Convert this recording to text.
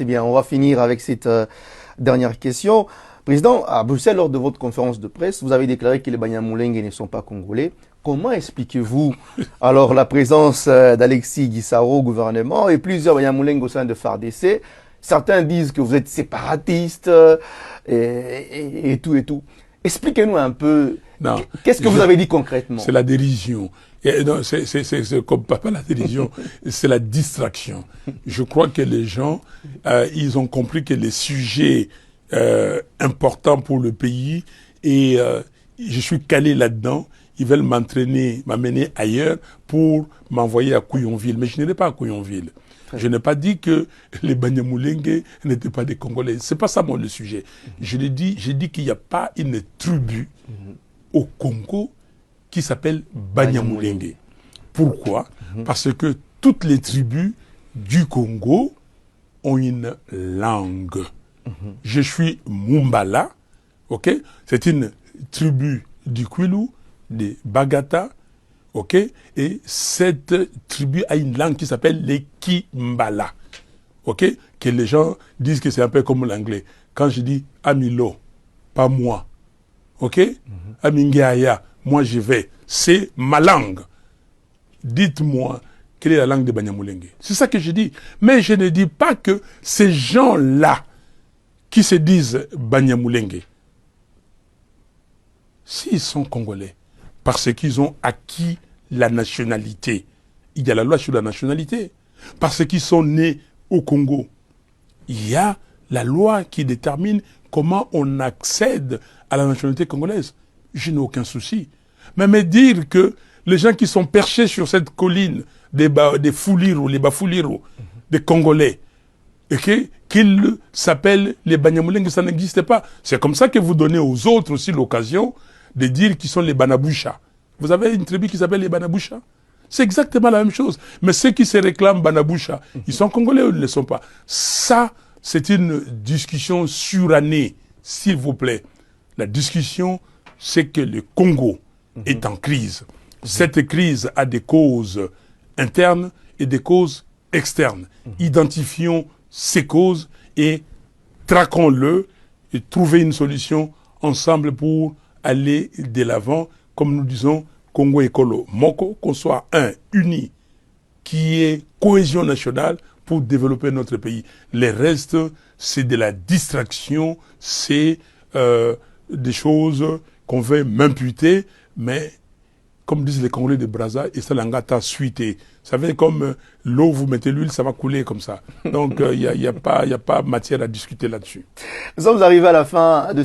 C'est bien, on va finir avec cette dernière question. Président, à Bruxelles, lors de votre conférence de presse, vous avez déclaré que les Banyamulenge ne sont pas congolais. Comment expliquez-vous alors la présence d'Alexis Guissaro au gouvernement et plusieurs Banyamulenge au sein de FARDC? Certains disent que vous êtes séparatiste et tout et tout. Expliquez-nous un peu, qu'est-ce que vous avez dit concrètement? C'est la dérision. Non, c'est comme pas la dérision, c'est la distraction. Je crois que les gens, ils ont compris que les sujets importants pour le pays, et je suis calé là-dedans, ils veulent m'amener ailleurs pour m'envoyer à Couillonville. Mais je n'irai pas à Couillonville. Je n'ai pas dit que les Banyamulenge n'étaient pas des Congolais. C'est pas ça, moi, le sujet. J'ai dit qu'il n'y a pas une tribu au Congo qui s'appelle Banyamulenge. Pourquoi? Parce que toutes les tribus du Congo ont une langue. Je suis Mumbala, ok? C'est une tribu du Kwilu, des Bagata, ok? Et cette tribu a une langue qui s'appelle les Kimbala, ok? Que les gens disent que c'est un peu comme l'anglais. Quand je dis Amilo, pas moi, ok? Amingeaya, moi je vais. C'est ma langue. Dites-moi, quelle est la langue des Banyamulenge? C'est ça que je dis. Mais je ne dis pas que ces gens-là qui se disent Banyamulenge, s'ils sont congolais, parce qu'ils ont acquis la nationalité, il y a la loi sur la nationalité. Parce qu'ils sont nés au Congo, il y a la loi qui détermine comment on accède à la nationalité congolaise. Je n'ai aucun souci. Mais me dire que les gens qui sont perchés sur cette colline, des Foulirou, les Bafoulirou, des Congolais, et qu'ils s'appellent les Banyamulenge, ça n'existe pas. C'est comme ça que vous donnez aux autres aussi l'occasion de dire qu'ils sont les Banaboucha. Vous avez une tribu qui s'appelle les Banaboucha. C'est exactement la même chose. Mais ceux qui se réclament Banaboucha, ils sont Congolais ou ils ne le sont pas? Ça, c'est une discussion surannée, s'il vous plaît. La discussion, c'est que le Congo est en crise. Cette crise a des causes internes et des causes externes. Identifions ces causes et traquons-le et trouver une solution ensemble pour aller de l'avant, comme nous disons, Congo Ekolo Moko, qu'on soit uni, qui est cohésion nationale pour développer notre pays. Le reste, c'est de la distraction, c'est des choses qu'on veut m'imputer, mais comme disent les Congolais de Brazza, et ça l'angata suité. Ça veut dire comme l'eau, vous mettez l'huile, ça va couler comme ça. Donc, il n'y a pas matière à discuter là-dessus. Nous sommes arrivés à la fin de